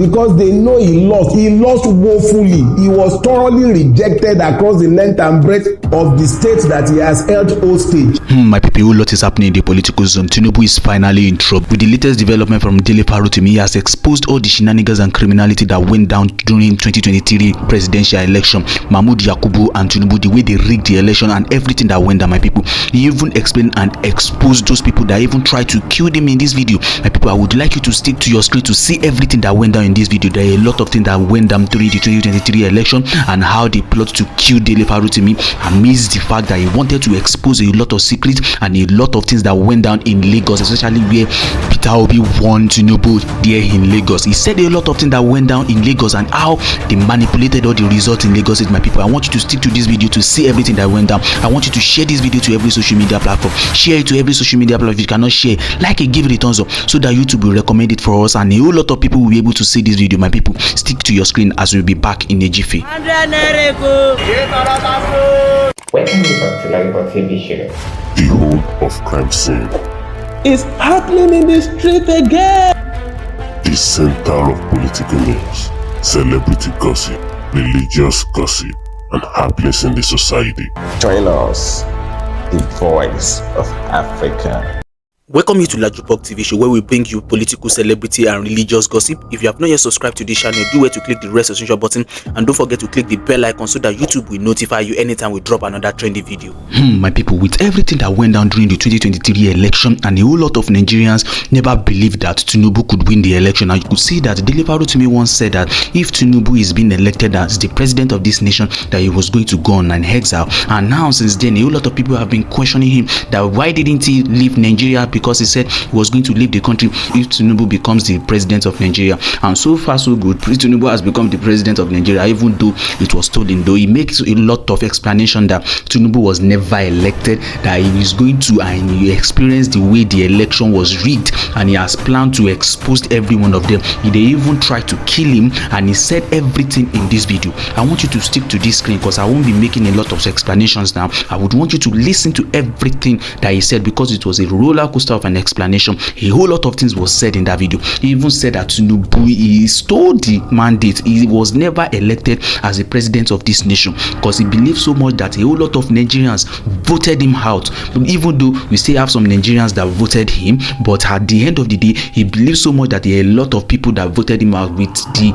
because they know he lost. He lost woefully. He was thoroughly rejected across the length and breadth of the state that he has held hostage. My people, a lot is happening in the political zone. Tinubu is finally in trouble. With the latest development from DELE FAROTIMI, he has exposed all the shenanigans and criminality that went down during 2023 presidential election. Mahmoud Yakubu and Tinubu, the way they rigged the election and everything that went down, my people. He even explained and exposed those people that even tried to kill them in this video. My people, I would like you to stick to your screen to see everything that went down in this video. There are a lot of things that went down during the 2023 election and how they plot to kill DELE FAROTIMI, amidst the fact that he wanted to expose a lot of secrets and a lot of things that went down in Lagos, especially where Peter Obi won Tinubu there in Lagos. He said a lot of things that went down in Lagos and how they manipulated all the results in Lagos. My people, I want you to stick to this video to see everything that went down. I want you to share this video to every social media platform. Share it to every social media platform. If you cannot share, like it, give it a thumbs up so that YouTube will recommend it for us and a whole lot of people will be able to see this video. My people, stick to your screen as we'll be back in a jiffy. Welcome back to Lagos TV show. The whole of crime scene It's happening in the street again. the center of political news, celebrity gossip, religious gossip, and happenings in the society. Join us, the voice of Africa. Welcome you to Lajupok TV show, where we bring you political, celebrity and religious gossip. If you have not yet subscribed to this channel, do where to click the red subscription button and don't forget to click the bell icon so that YouTube will notify you anytime we drop another trendy video. My people, with everything that went down during the 2023 election and a whole lot of Nigerians never believed that Tinubu could win the election, and you could see that DELE FAROTIMI once said that if Tinubu is being elected as the president of this nation, that he was going to go on an exile. And now since then, a whole lot of people have been questioning him that why didn't he leave Nigeria, because he said he was going to leave the country if Tinubu becomes the president of Nigeria. And so far so good, Tinubu has become the president of Nigeria, even though it was stolen. Though he makes a lot of explanation that Tinubu was never elected, that he is going to, and he experienced the way the election was rigged, and he has planned to expose every one of them. They even tried to kill him, and he said everything in this video. I want you to stick to this screen because I won't be making a lot of explanations now. I would want you to listen to everything that he said, because it was a roller coaster of an explanation. A whole lot of things was said in that video. He even said that Tinubu, he stole the mandate. He was never elected as the president of this nation because he believed so much that a whole lot of Nigerians voted him out. Even though we still have some Nigerians that voted him, but at the end of the day, he believed so much that there are a lot of people that voted him out with the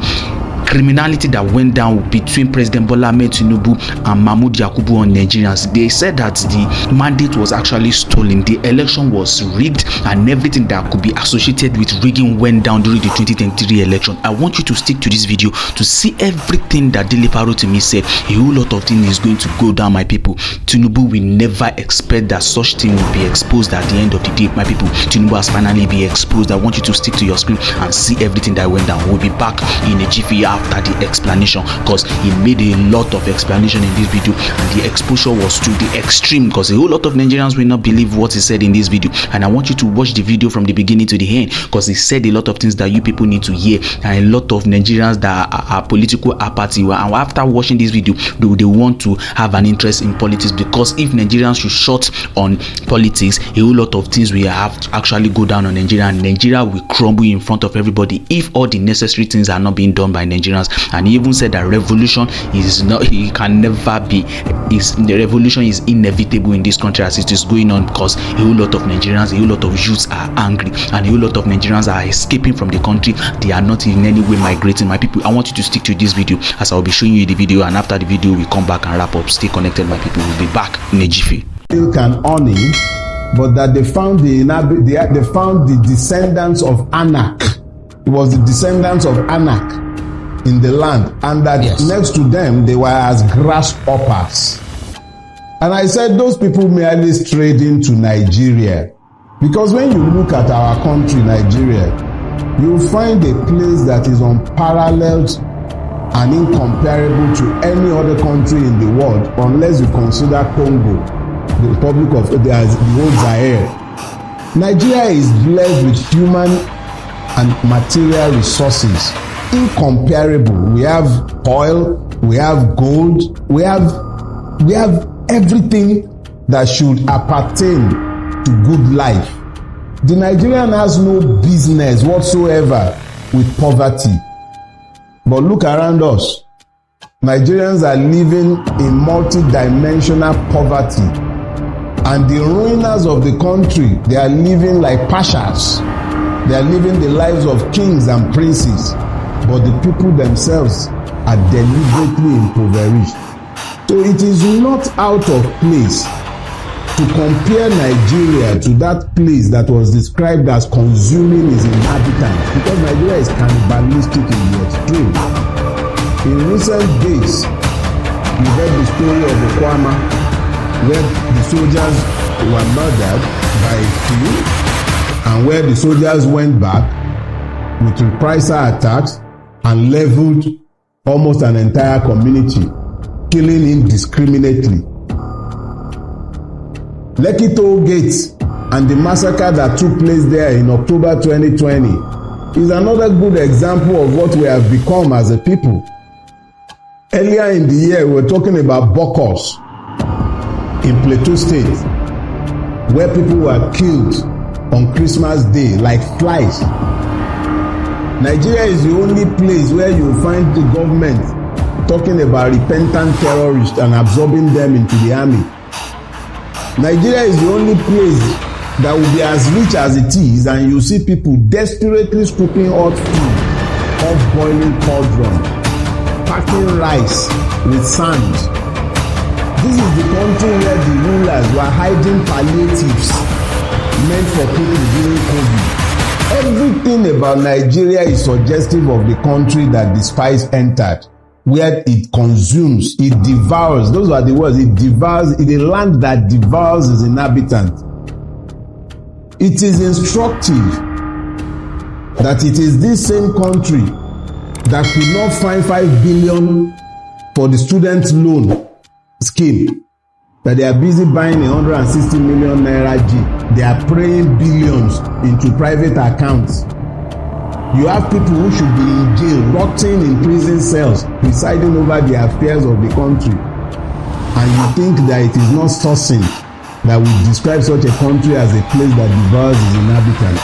criminality that went down between President Bola Ahmed Tinubu and Mahmoud Yakubu on Nigerians. They said that the mandate was actually stolen, the election was rigged, and everything that could be associated with rigging went down during the 2023 election. I want you to stick to this video to see everything that DELE FAROTIMI said. A whole lot of things is going to go down, my people. Tinubu will never expect that such thing will be exposed at the end of the day, my people. Tinubu has finally been exposed. I want you to stick to your screen and see everything that went down. We'll be back in a jiffy after the explanation, because he made a lot of explanation in this video and the exposure was to the extreme, because a whole lot of Nigerians will not believe what he said in this video. And I want you to watch the video from the beginning to the end, because he said a lot of things that you people need to hear, and a lot of Nigerians that are political apathy, and after watching this video they want to have an interest in politics, because if Nigerians should shut on politics, a whole lot of things will have to actually go down on Nigeria, and Nigeria will crumble in front of everybody if all the necessary things are not being done by Nigerians. And he even said that revolution is not, it can never be, the revolution is inevitable in this country as it is going on, because a whole lot of Nigerians, a whole lot of youths are angry, and a whole lot of Nigerians are escaping from the country. They are not in any way migrating. My people, I want you to stick to this video as I will be showing you the video, and after the video we come back and wrap up. Stay connected, my people. We'll be back in a jiffy. Milk and honey, but that they found the descendants of Anak. It was the descendants of Anak in the land, and that next to them they were as grasshoppers. And I said those people merely strayed into Nigeria, because when you look at our country, Nigeria, you find a place that is unparalleled and incomparable to any other country in the world, unless you consider Congo, the Republic of the old Zaire. Nigeria is blessed with human and material resources incomparable. We have oil, we have gold, we have everything that should appertain to good life. The Nigerian has no business whatsoever with poverty. But look around us. Nigerians are living in multi-dimensional poverty. And the ruiners of the country, they are living like pashas. They are living the lives of kings and princes. But the people themselves are deliberately impoverished. So it is not out of place to compare Nigeria to that place that was described as consuming its inhabitants, because Nigeria is cannibalistic in the extreme. In recent days, we heard the story of Okwama, where the soldiers were murdered by a few, and where the soldiers went back with reprisal attacks and leveled almost an entire community, killing indiscriminately. Lekki Toll Gate and the massacre that took place there in October 2020 is another good example of what we have become as a people. Earlier in the year, we were talking about Bokos in Plateau State, where people were killed on Christmas Day like flies. Nigeria is the only place where you find the government talking about repentant terrorists and absorbing them into the army. Nigeria is the only place that will be as rich as it is, and you see people desperately scooping hot food off boiling cauldrons, packing rice with sand. This is the country where the rulers were hiding palliatives meant for people during COVID. Everything about Nigeria is suggestive of the country that the spies entered, where it consumes, it devours. Those are the words. It devours. It's a land that devours its inhabitants. It is instructive that it is this same country that could not find 5 billion for the student loan scheme, that they are busy buying 160 million naira G. They are praying billions into private accounts. You have people who should be in jail, rotting in prison cells, presiding over the affairs of the country. And you think that it is not sourcing that will describe such a country as a place that devours its inhabitants.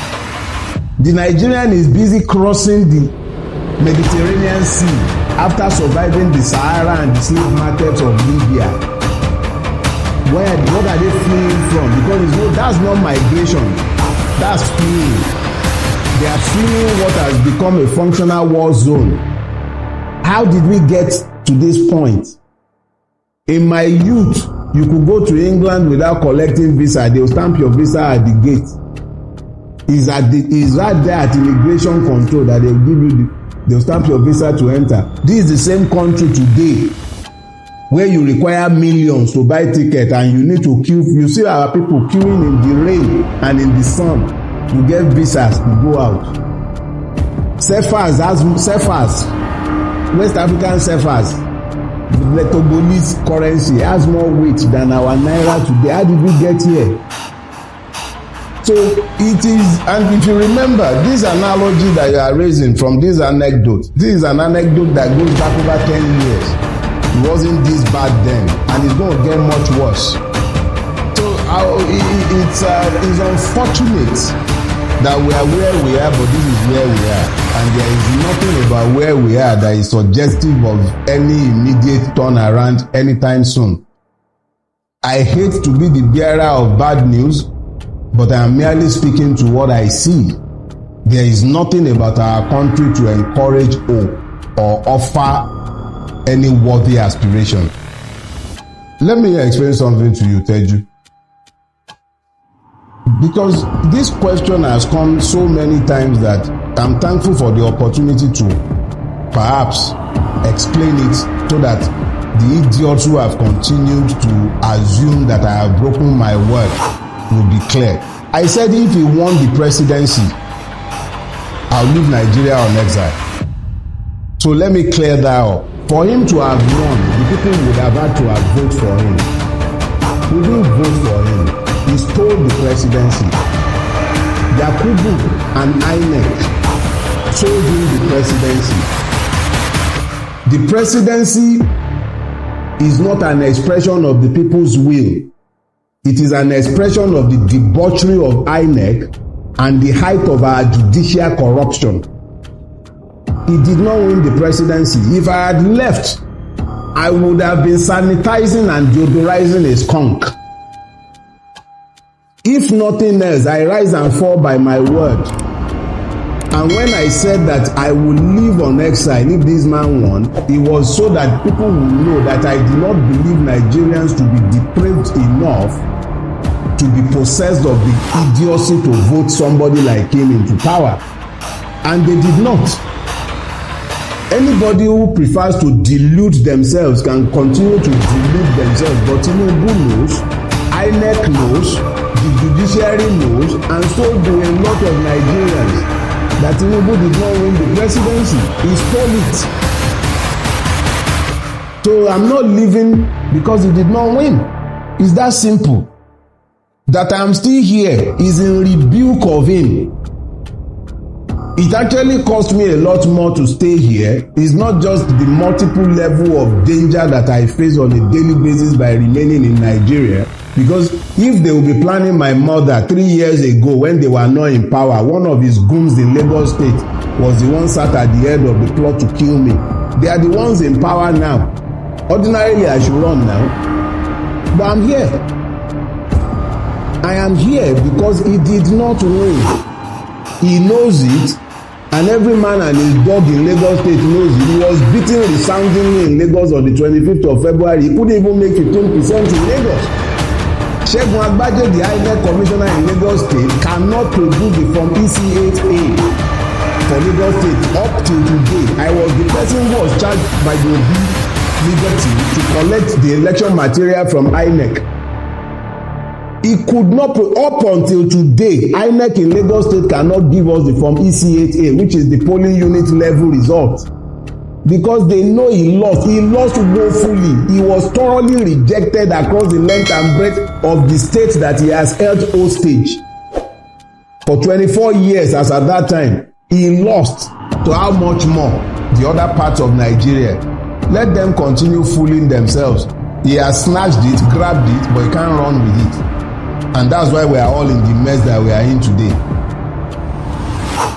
The Nigerian is busy crossing the Mediterranean Sea after surviving the Sahara and the slave markets of Libya. What are they fleeing from? Because that's not migration, that's fleeing. They are fleeing what has become a functional war zone. How did we get to this point? In my youth, you could go to England without collecting visa. They will stamp your visa at the gate. It's right there at immigration control that they will give you they'll stamp your visa to enter. This is the same country today where you require millions to buy ticket and you need to queue. You see our people queuing in the rain and in the sun to get visas to go out. Cephas, West African Cephas, the Togolese currency has more weight than our naira today. How did we get here? So it is, and if you remember this analogy that you are raising from this anecdote, this is an anecdote that goes back over 10 years. It wasn't this bad then, and it's going to get much worse. So it's unfortunate that we are where we are, but this is where we are, and there is nothing about where we are that is suggestive of any immediate turnaround anytime soon. I hate to be the bearer of bad news, but I am merely speaking to what I see. There is nothing about our country to encourage hope or offer any worthy aspiration. Let me explain something to you, TEJU. Because this question has come so many times that I'm thankful for the opportunity to perhaps explain it so that the idiots who have continued to assume that I have broken my word will be clear. I said if he won the presidency, I'll leave Nigeria on exile. So let me clear that up. For him to have won, the people would have had to have voted for him. We didn't vote for him. He stole the presidency. Yakubu and INEC sold him the presidency. The presidency is not an expression of the people's will. It is an expression of the debauchery of INEC and the height of our judicial corruption. he did not win the presidency. If I had left, I would have been sanitizing and deodorizing a skunk. If nothing else, I rise and fall by my word. And when I said that I would live on exile if this man won, it was so that people will know that I do not believe Nigerians to be depraved enough to be possessed of the idiocy to vote somebody like him into power. And they did not. Anybody who prefers to delude themselves can continue to delude themselves, but Tinubu knows, INEC knows, the judiciary knows, and so do a lot of Nigerians, that Tinubu did not win the presidency. He stole it. So I'm not leaving because he did not win. It's that simple. That I'm still here is in rebuke of him. It actually cost me a lot more to stay here. It's not just the multiple level of danger that I face on a daily basis by remaining in Nigeria. Because if they will be planning my murder 3 years ago when they were not in power, one of his goons in Lagos State was the one sat at the head of the plot to kill me. They are the ones in power now. Ordinarily, I should run now. But I'm here. I am here because he did not win. He knows it, and every man and his dog in Lagos State knows it. He was beaten resoundingly in Lagos on the 25th of February. He couldn't even make 15% in Lagos. Segun Agbaje, the INEC commissioner in Lagos State, cannot produce the form EC8A for Lagos State up till today. I was the person who was charged by the Obi Liberty to collect the election material from INEC. He could not, up until today, INEC in Lagos State cannot give us the form EC8A, which is the polling unit level result. Because they know he lost. He lost woefully. He was thoroughly rejected across the length and breadth of the state that he has held hostage. For 24 years as at that time, he lost. To how much more the other parts of Nigeria? Let them continue fooling themselves. He has snatched it, grabbed it, but he can't run with it. And that's why we are all in the mess that we are in today.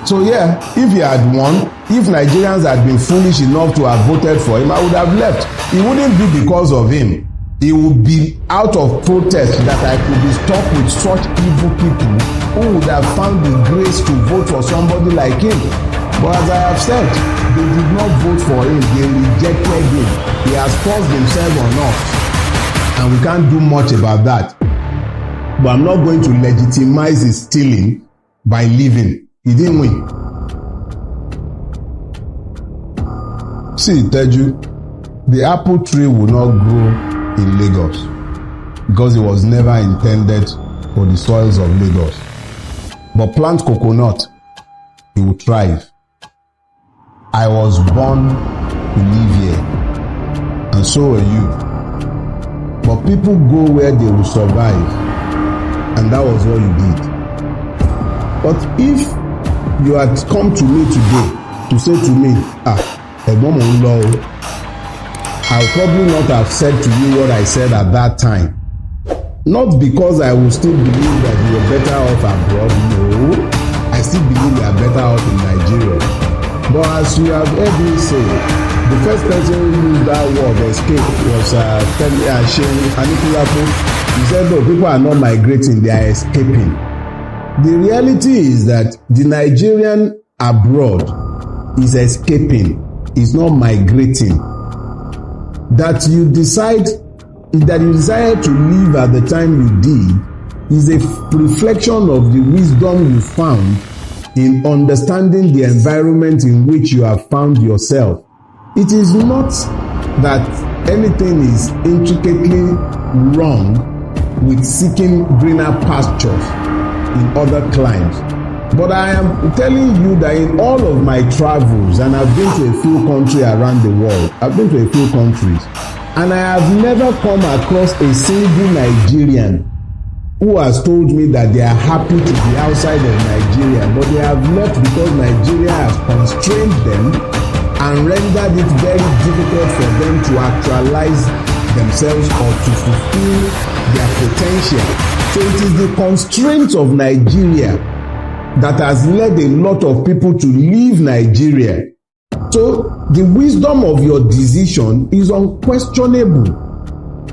So yeah, if he had won, if Nigerians had been foolish enough to have voted for him, I would have left. It wouldn't be because of him. It would be out of protest that I could be stuck with such evil people who would have found the grace to vote for somebody like him. But as I have said, they did not vote for him. They rejected him. He has forced himself on us. And we can't do much about that. But I'm not going to legitimize his stealing by leaving. He didn't win. See, TEJU, the apple tree will not grow in Lagos because it was never intended for the soils of Lagos. But plant coconut, it will thrive. I was born to live here, and so are you. But people go where they will survive, and that was what you did. But if you had come to me today to say to me, ẹ̀gbọ́n mò ń lọ o, I would probably not have said to you what I said at that time. Not because I would still believe that you were better off abroad. No, I still believe you are better off in Nigeria. But as you have heard me say, the first person who used that word escape was Shehu Anikulapo. He said, no, people are not migrating, they are escaping. The reality is that the Nigerian abroad is escaping, is not migrating. That you decided to leave at the time you did is a reflection of the wisdom you found in understanding the environment in which you have found yourself. It is not that anything is intricately wrong with seeking greener pastures in other climes. But I am telling you that in all of my travels, and I've been to a few countries around the world, I've been to a few countries, and I have never come across a single Nigerian who has told me that they are happy to be outside of Nigeria, but they have left because Nigeria has constrained them and rendered it very difficult for them to actualize themselves or to fulfill their potential. So it is the constraints of Nigeria that has led a lot of people to leave Nigeria So the wisdom of your decision is unquestionable.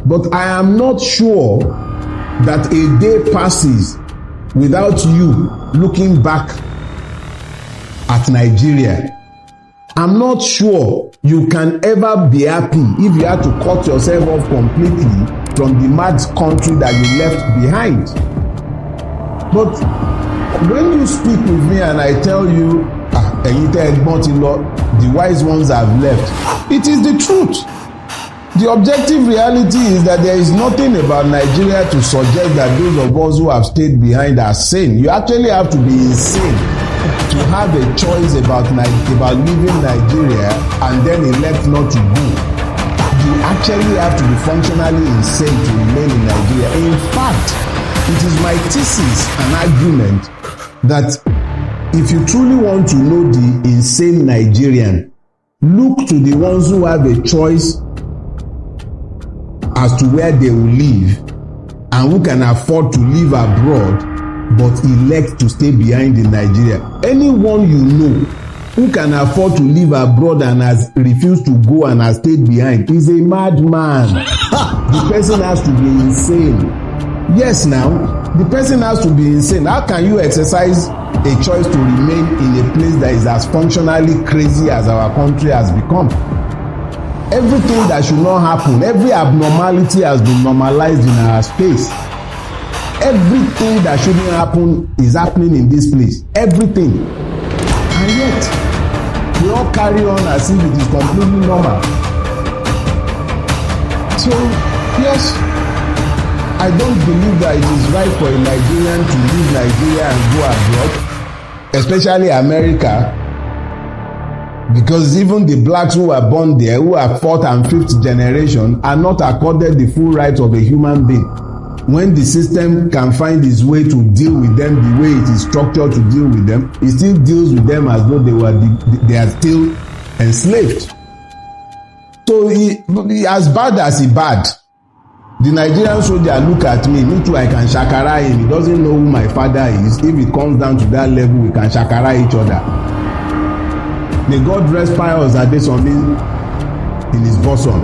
But I am not sure that a day passes without you looking back at Nigeria. I'm not sure you can ever be happy if you have to cut yourself off completely from the mad country that you left behind. But when you speak with me and I tell you, the wise ones have left, it is the truth. The objective reality is that there is nothing about Nigeria to suggest that those of us who have stayed behind are sane. You actually have to be insane to have a choice about leaving Nigeria and then elect not to go. You actually have to be functionally insane to remain in Nigeria. In fact, it is my thesis and argument that if you truly want to know the insane Nigerian, look to the ones who have a choice as to where they will live and who can afford to live abroad but elect to stay behind in Nigeria. Anyone you know who can afford to live abroad and has refused to go and has stayed behind is a madman. The person has to be insane. Yes, now, the person has to be insane. How can you exercise a choice to remain in a place that is as functionally crazy as our country has become? Everything that should not happen, every abnormality has been normalized in our space. Everything that shouldn't happen is happening in this place. Everything. And yet, we all carry on as if it is completely normal. So, yes, I don't believe that it is right for a Nigerian to leave Nigeria and go abroad, especially America, because even the blacks who were born there, who are 4th and 5th generation, are not accorded the full rights of a human being. When the system can find its way to deal with them the way it is structured to deal with them, it still deals with them as though they are still enslaved. So as bad as he bad, the Nigerian soldier look at me too, I can shakara him. He doesn't know who my father is. If it comes down to that level, we can shakara each other. May God rest Pius Adesomi in his bosom.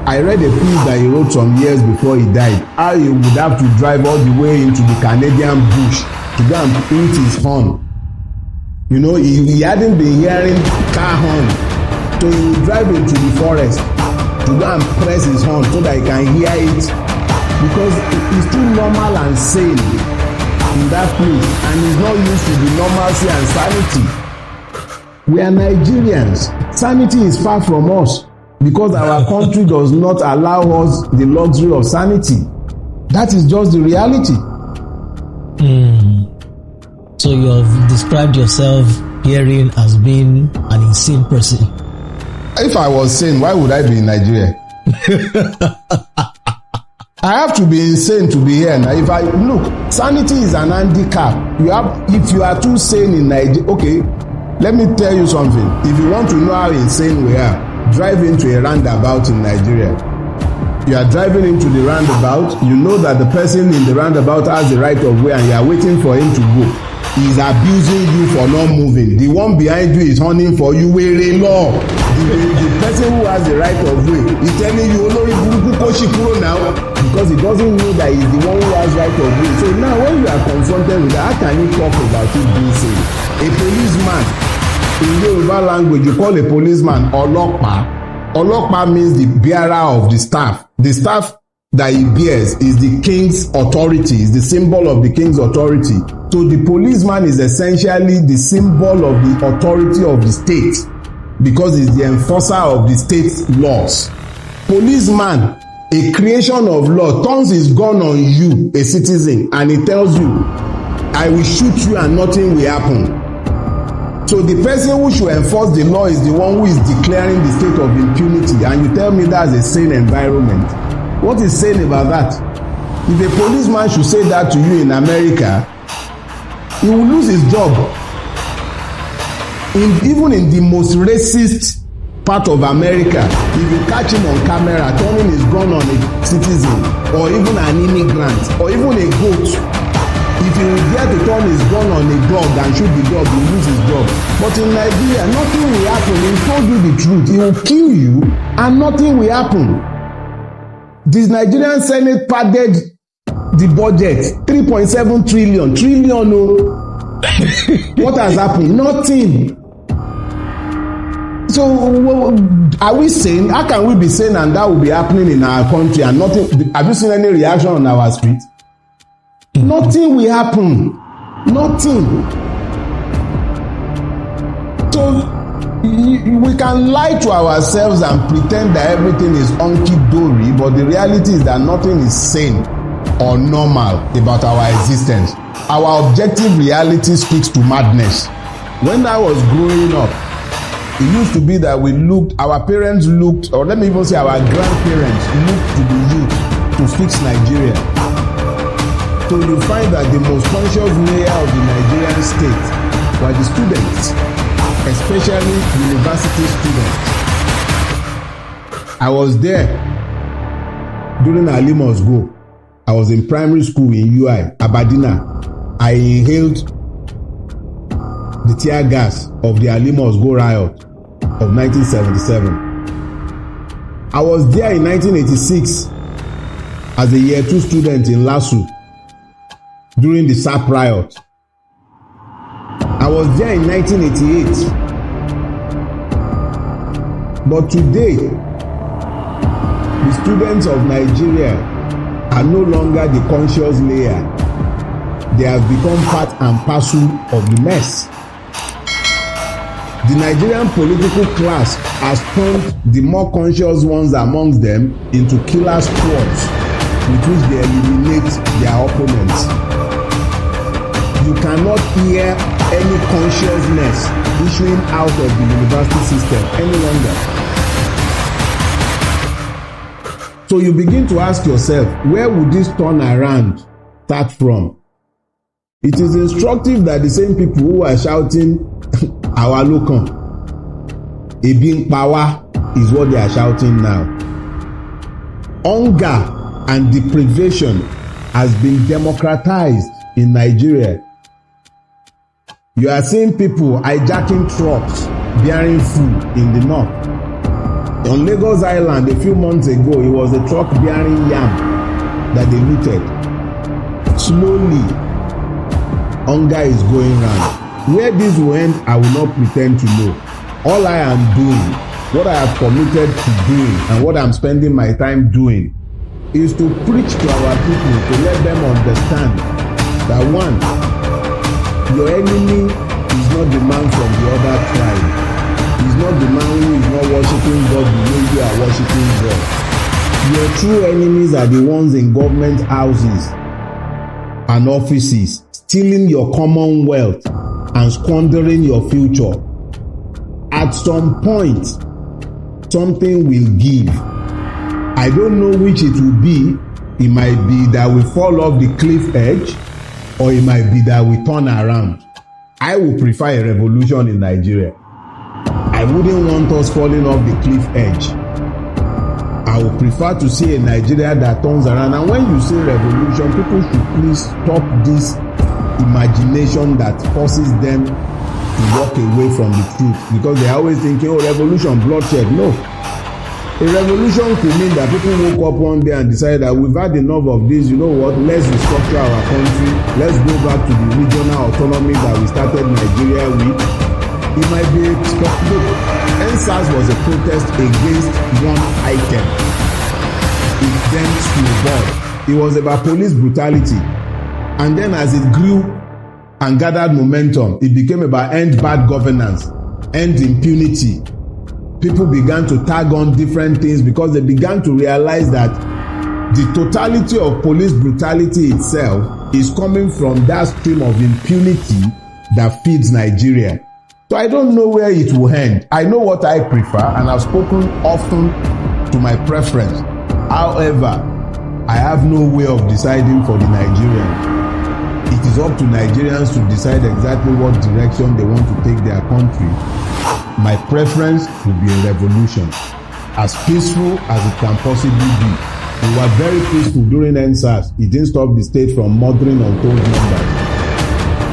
I read a piece that he wrote some years before he died. How he would have to drive all the way into the Canadian bush to go and beat his horn. You know, he hadn't been hearing car horn. So he would drive into the forest to go and press his horn so that he can hear it. Because it's too normal and sane in that place. And he's not used to the normalcy and sanity. We are Nigerians. Sanity is far from us. Because our country does not allow us the luxury of sanity. That is just the reality. So you have described yourself herein as being an insane person. If I was sane, why would I be in Nigeria? I have to be insane to be here. Now, if I look, sanity is an handicap. If you are too sane in Nigeria, okay, let me tell you something. If you want to know how insane we are, drive into a roundabout in Nigeria. You are driving into the roundabout, you know that the person in the roundabout has the right of way and you are waiting for him to go. He is abusing you for not moving. The one behind you is hunting for you. We're a law. The person who has the right of way is telling you, Olori Buruku Koshikuro now, because he doesn't know that he's the one who has right of way. So now when you are confronted with that, how can you talk about it being safe? A policeman, in Yoruba language, you call a policeman Olopa. Olopa means the bearer of the staff. The staff that he bears is the king's authority, is the symbol of the king's authority. So the policeman is essentially the symbol of the authority of the state because he's the enforcer of the state's laws. Policeman, a creation of law, turns his gun on you, a citizen, and he tells you, I will shoot you and nothing will happen. So the person who should enforce the law is the one who is declaring the state of impunity, and you tell me that's a sane environment. What is sane about that? If a policeman should say that to you in America, he will lose his job. Even in the most racist part of America, if you catch him on camera turning his gun on a citizen or even an immigrant or even a goat, he If he will dare to turn his gun on a dog and shoot the dog, he will lose his job. But in Nigeria, nothing will happen. He told you the truth. He will kill you and nothing will happen. The Nigerian Senate padded the budget 3.7 trillion. Oh. What has happened? Nothing. So are we saying, how can we be saying and that will be happening in our country and nothing? Have you seen any reaction on our street? Nothing will happen. Nothing. So we can lie to ourselves and pretend that everything is hunky-dory, but the reality is that nothing is sane or normal about our existence. Our objective reality speaks to madness. When I was growing up, it used to be that our parents looked, or let me even say our grandparents looked to the youth to fix Nigeria. So you find that the most conscious layer of the Nigerian state were the students, especially university students. I was there during Ali Must Go. I was in primary school in UI, Abadina. I inhaled the tear gas of the Ali Must Go riot of 1977. I was there in 1986 as a year 2 student in LASU during the SAP riot. I was there in 1988. But today, the students of Nigeria are no longer the conscious layer. They have become part and parcel of the mess. The Nigerian political class has turned the more conscious ones amongst them into killer squads with which they eliminate their opponents. You cannot hear any consciousness issuing out of the university system any longer. So you begin to ask yourself, where would this turnaround start from? It is instructive that the same people who are shouting, our local, Ebin power is what they are shouting now. Hunger and deprivation has been democratized in Nigeria. You are seeing people hijacking trucks bearing food in the north. On Lagos Island a few months ago, it was a truck bearing yam that they looted. Slowly, hunger is going round. Where this will end, I will not pretend to know. All I am doing, what I have committed to doing, and what I'm spending my time doing, is to preach to our people, to let them understand that one, your enemy is not the man from the other tribe. He's not the man who is not worshiping God the way you are worshiping God. Your true enemies are the ones in government houses and offices, stealing your commonwealth and squandering your future. At some point, something will give. I don't know which it will be. It might be that we fall off the cliff edge, or it might be that we turn around. I would prefer a revolution in Nigeria. I wouldn't want us falling off the cliff edge. I would prefer to see a Nigeria that turns around. And when you say revolution, people should please stop this imagination that forces them to walk away from the truth, because they're always thinking, oh, revolution, bloodshed. No. A revolution could mean that people woke up one day and decided that we've had enough of this. You know what? Let's restructure our country. Let's go back to the regional autonomy that we started Nigeria with. It might be look, NSAS was a protest against one item. It then snowballed. It was about police brutality. And then as it grew and gathered momentum, it became about end bad governance, end impunity. People began to tag on different things because they began to realize that the totality of police brutality itself is coming from that stream of impunity that feeds Nigeria. So I don't know where it will end. I know what I prefer, and I've spoken often to my preference. However, I have no way of deciding for the Nigerians. It is up to Nigerians to decide exactly what direction they want to take their country. My preference would be a revolution, as peaceful as it can possibly be. We were very peaceful during NSAS. It didn't stop the state from murdering untold numbers.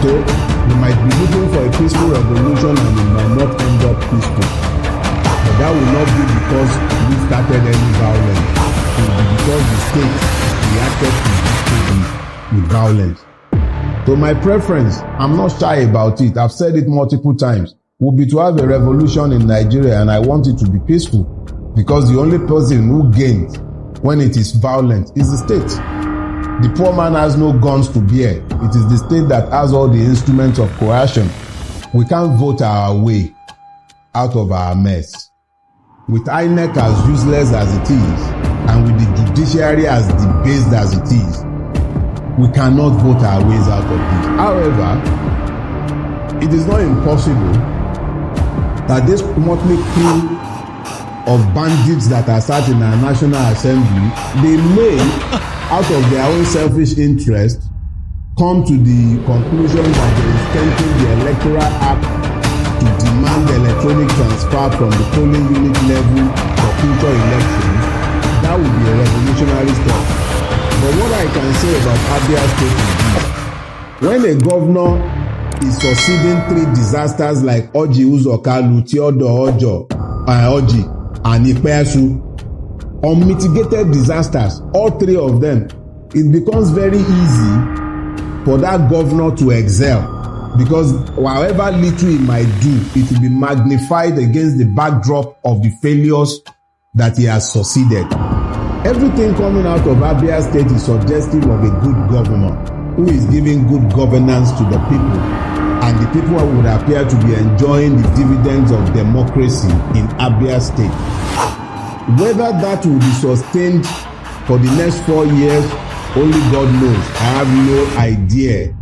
So we might be looking for a peaceful revolution and it might not end up peaceful. But that will not be because we started any violence. It will be because the state reacted to with violence. So my preference, I'm not shy about it. I've said it multiple times, would be to have a revolution in Nigeria, and I want it to be peaceful, because the only person who gains when it is violent is the state. The poor man has no guns to bear. It is the state that has all the instruments of coercion. We can't vote our way out of our mess. With INEC as useless as it is, and with the judiciary as debased as it is, we cannot vote our ways out of this. However, it is not impossible that this motley crew of bandits that are sat in our National Assembly, they may, out of their own selfish interest, come to the conclusion that they will strengthen the Electoral Act to demand electronic transfer from the polling unit level for future elections. That would be a revolutionary step. But what I can say about Abia State is this: when a governor is succeeding 3 disasters like Oji Uzokalu, Theodore Oji, and Ipeasu, unmitigated disasters, all 3 of them, it becomes very easy for that governor to excel, because however little he might do, it will be magnified against the backdrop of the failures that he has succeeded. Everything coming out of Abia State is suggestive of a good governor who is giving good governance to the people, and the people would appear to be enjoying the dividends of democracy in Abia State. Whether that will be sustained for the next 4 years, only God knows. I have no idea.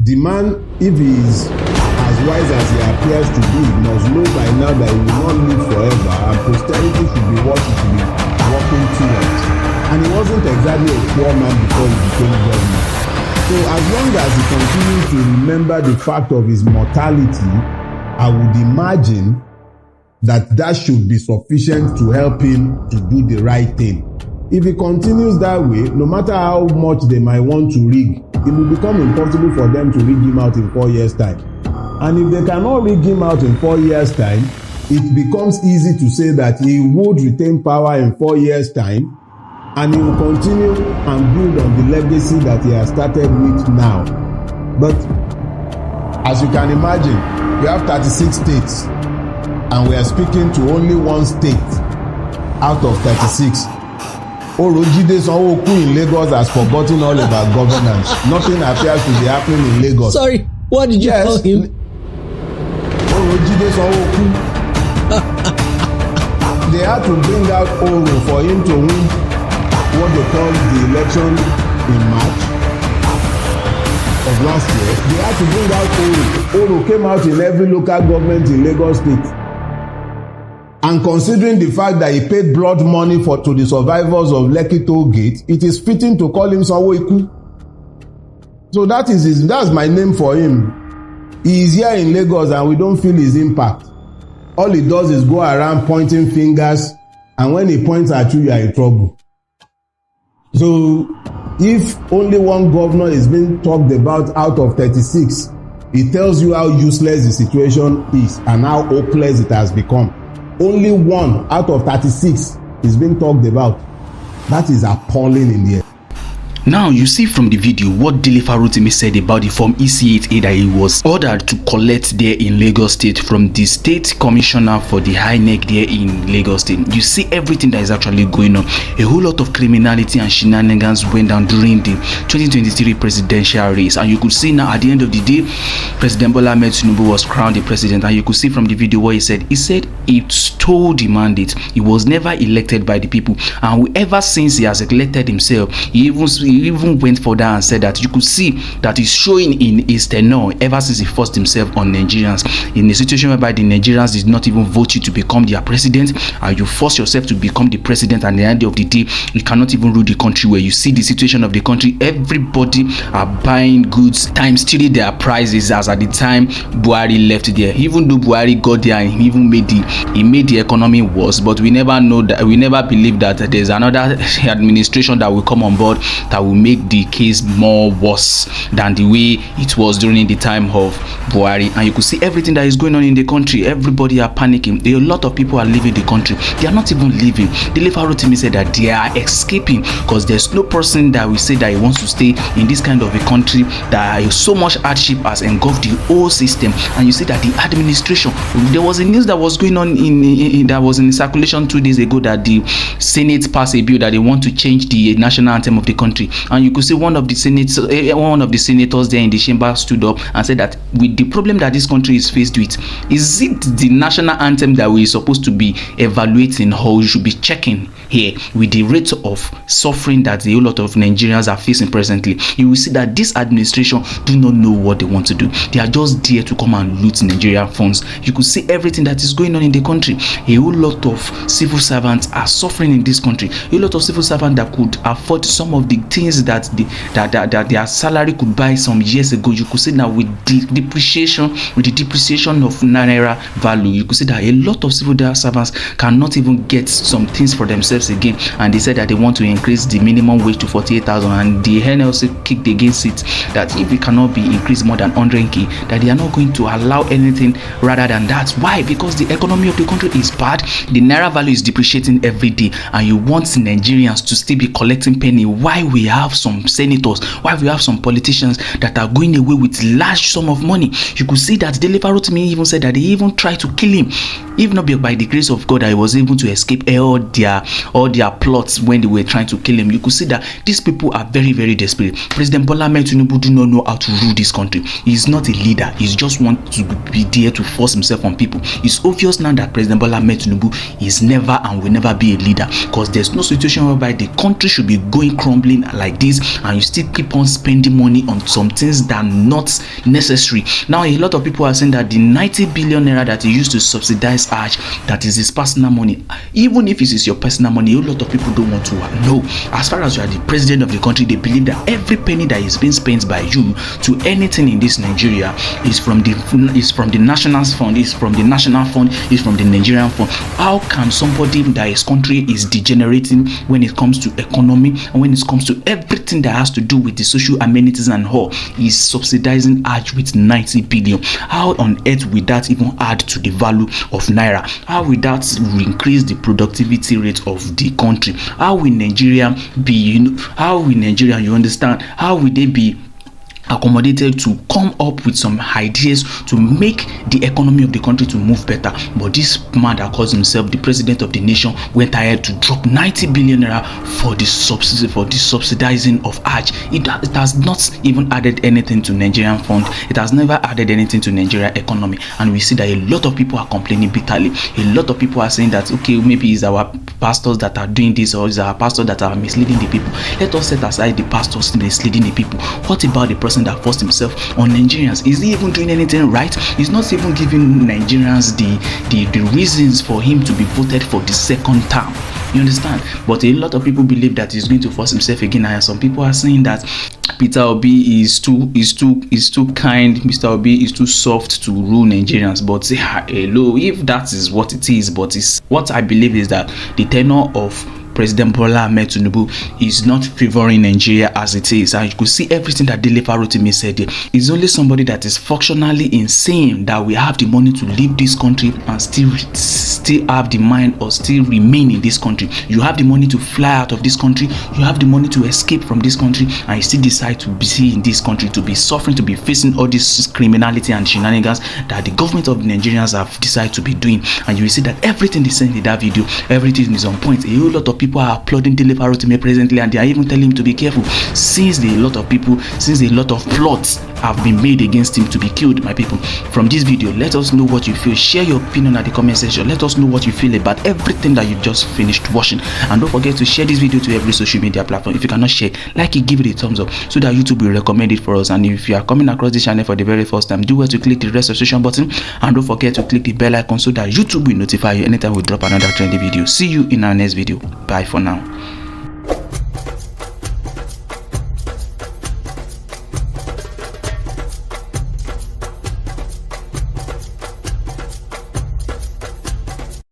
The man, if he is as wise as he appears to be, must know by now that he will not live forever, and posterity should be what he should be working towards. And he wasn't exactly a poor man before he became governor. So as long as he continues to remember the fact of his mortality, I would imagine that should be sufficient to help him to do the right thing. If he continues that way, no matter how much they might want to rig, it will become impossible for them to rig him out in 4 years' time. And if they cannot rig him out in 4 years' time, it becomes easy to say that he would retain power in 4 years' time, and he will continue and build on the legacy that he has started with now. But as you can imagine, we have 36 states, and we are speaking to only one state out of 36. Orojide Sanwo-Olu in Lagos has forgotten all about governance. Nothing appears to be happening in Lagos. Sorry, what did you call him? Orojide Sanwo-Olu. They had to bring out Oro for him to win what they called the election in March of last year. They had to bring out Oro. Oro came out in every local government in Lagos State. And considering the fact that he paid blood money to the survivors of Lekki Toll Gate, it is fitting to call him Sanwo-Olu. So that's my name for him. He is here in Lagos and we don't feel his impact. All he does is go around pointing fingers, and when he points at you are in trouble. So if only one governor is being talked about out of 36, it tells you how useless the situation is and how hopeless it has become. Only one out of 36 is being talked about. That is appalling in the end. Now you see from the video what DELE FAROTIMI said about the Form EC8A that he was ordered to collect there in Lagos State from the State Commissioner for the INEC there in Lagos State. You see everything that is actually going on. A whole lot of criminality and shenanigans went down during the 2023 presidential race, and you could see now at the end of the day, President Bola Ahmed TINUBU was crowned the president, and you could see from the video what he said he stole the mandate. He was never elected by the people, and ever since he has elected himself, he even went further and said that you could see that he's showing in his tenure ever since he forced himself on Nigerians, in a situation whereby the Nigerians did not even vote you to become their president, and you force yourself to become the president, and at the end of the day you cannot even rule the country. Where you see the situation of the country, everybody are buying goods times 3 their prices, as at the time Buhari left there. Even though Buhari got there and he even made the economy worse, but we never believed that there's another administration that will come on board that will make the case more worse than the way it was during the time of Buhari. And you could see everything that is going on in the country. Everybody are panicking. A lot of people are leaving the country. They are not even leaving. DELE FAROTIMI said that they are escaping because there's no person that will say that he wants to stay in this kind of a country that so much hardship has engulfed the whole system. And you see that the administration, there was a news that was going on that was in circulation 2 days ago that the Senate passed a bill that they want to change the national anthem of the country. And you could see one of the senators there in the chamber stood up and said that with the problem that this country is faced with, is it the national anthem that we're supposed to be evaluating, or we should be checking here with the rate of suffering that a lot of Nigerians are facing presently? You will see that this administration do not know what they want to do. They are just there to come and loot Nigerian funds. You could see everything that is going on in the country. A whole lot of civil servants are suffering in this country. A lot of civil servants that could afford some of the things that their salary could buy some years ago. You could see now with the depreciation of naira value, you could see that a lot of civil servants cannot even get some things for themselves again. And they said that they want to increase the minimum wage to 48,000, and the NLC kicked against it, that if it cannot be increased more than 100k, that they are not going to allow anything rather than that. Why? Because the economy of the country is bad. The naira value is depreciating every day, and you want Nigerians to still be collecting penny. Why we have some senators, why we have some politicians that are going away with large sum of money? You could see that DELE FAROTIMI even said that they even tried to kill him. If not by the grace of God, I was able to escape all their plots when they were trying to kill him. You could see that these people are very, very desperate. President Bola Ahmed TINUBU do not know how to rule this country. He's not a leader. He just wants to be there to force himself on people. It's obvious now that President Bola Ahmed TINUBU is never and will never be a leader, because there's no situation whereby the country should be going crumbling like this and you still keep on spending money on some things that are not necessary. Now a lot of people are saying that the 90 billion naira that he used to subsidize Hajj, that is his personal money. Even if it is your personal money, a lot of people don't want to know. As far as you are the president of the country, they believe that every penny that is being spent by you to anything in this Nigeria is from the national fund, is from the national fund, is from the Nigerian fund. How can somebody that his country is degenerating when it comes to economy and when it comes to everything that has to do with the social amenities and all, is subsidizing Hajj with 90 billion? How on earth will that even add to the value of naira? How will that increase the productivity rate of the country? How will Nigeria be, you understand, how will they be accommodated to come up with some ideas to make the economy of the country to move better? But this man that calls himself the president of the nation went ahead to drop 90 billion naira for the subsidizing of Hajj. It has not even added anything to Nigerian fund. It has never added anything to Nigeria economy. And we see that a lot of people are complaining bitterly. A lot of people are saying that, okay, maybe it's our pastors that are doing this, or it's our pastors that are misleading the people. Let us set aside the pastors misleading the people. What about the person that forced himself on Nigerians? Is he even doing anything right? He's not even giving Nigerians the reasons for him to be voted for the second term. You understand? But a lot of people believe that he's going to force himself again, and some people are saying that Peter Obi is too kind. Mr. Obi is too soft to rule Nigerians. But hello, if that is what it is, but it's what I believe is that the tenor of President Bola Ahmed Tinubu is not favoring Nigeria as it is. And you could see everything that DELE FAROTIMI said there. It's only somebody that is functionally insane that we have the money to leave this country and still have the mind or still remain in this country. You have the money to fly out of this country, you have the money to escape from this country, and you still decide to be in this country, to be suffering, to be facing all this criminality and shenanigans that the government of the Nigerians have decided to be doing. And you will see that everything they send in that video, everything is on point. A whole lot of people are applauding DELE FAROTIMI presently, and they are even telling him to be careful, since a lot of plots have been made against him to be killed. My people, from this video, let us know what you feel. Share your opinion at the comment section. Let us know what you feel about everything that you've just finished watching, and don't forget to share this video to every social media platform. If you cannot share, like it, give it a thumbs up so that YouTube will recommend it for us. And if you are coming across this channel for the very first time, do well to click the red subscription button, and don't forget to click the bell icon so that YouTube will notify you anytime we drop another trendy video. See you in our next video. Bye for now.